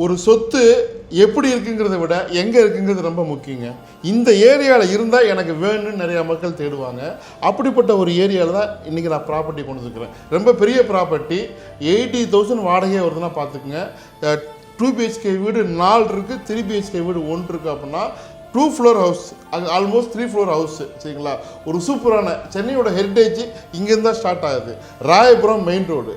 ஒரு சொத்து எப்படி இருக்குங்கிறத விட எங்கே இருக்குங்கிறது ரொம்ப முக்கியங்க. இந்த ஏரியாவில் இருந்தால் எனக்கு வேணும்னு நிறையா மக்கள் தேடுவாங்க. அப்படிப்பட்ட ஒரு ஏரியாவில் தான் இன்றைக்கி நான் ப்ராப்பர்ட்டி கொண்டு வந்துருக்கிறேன். ரொம்ப பெரிய ப்ராப்பர்ட்டி, 80,000 வாடகையே வருதுன்னா பார்த்துக்குங்க. 2 BHK வீடு 4 இருக்குது, 3 BHK வீடு 1 இருக்குது. அப்படின்னா 2 floor ஹவுஸ், அது ஆல்மோஸ்ட் 3 floor ஹவுஸு. சரிங்களா? ஒரு சூப்பரான சென்னையோட ஹெரிட்டேஜ் இங்கேருந்து தான் ஸ்டார்ட் ஆகுது. Royapuram main road.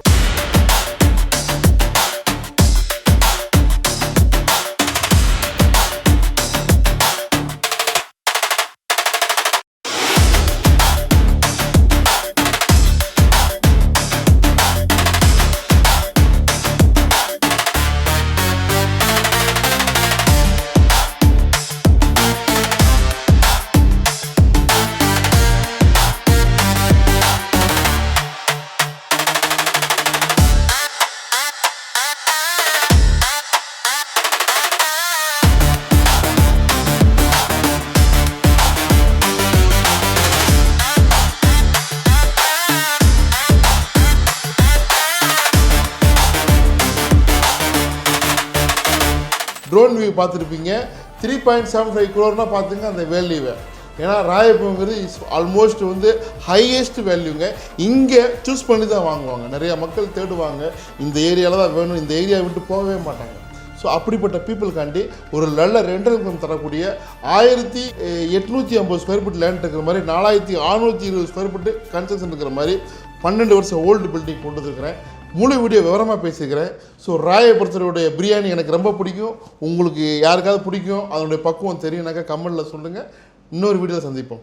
Drone view பார்த்துருப்பீங்க. 3.75 crore பார்த்துங்க அந்த வேல்யூவை. ஏன்னா ராயபுரங்கிறது ஆல்மோஸ்ட் ஹையஸ்ட் வேல்யூங்க. இங்கே சூஸ் பண்ணி தான் வாங்குவாங்க. நிறையா மக்கள் தேடுவாங்க, இந்த ஏரியாவில் தான் வேணும், இந்த ஏரியாவை விட்டு போகவே மாட்டாங்க. ஸோ அப்படிப்பட்ட பீப்புளுக்காண்டி ஒரு நல்ல ரெண்டல் இன்கம் தரக்கூடிய 1850 ஸ்கொயர் ஃபீட் லேண்ட் இருக்கிற மாதிரி, 4620 ஸ்கொயர் ஃபீட் கன்ஸ்ட்ரக்ஷன் இருக்கிற மாதிரி 12 வருஷம் ஓல்டு பில்டிங் கொண்டு வந்துருக்கிறேன். முழு வீடியோ விவரமாக பேசிக்கிறேன். ஸோ ராயபுரத்தினுடைய பிரியாணி எனக்கு ரொம்ப பிடிக்கும். உங்களுக்கு யாருக்காவது பிடிக்கும், அதனுடைய பக்குவம் தெரியும்னாக்கா கமெண்டில் சொல்லுங்கள். இன்னொரு வீடியோவில் சந்திப்போம்.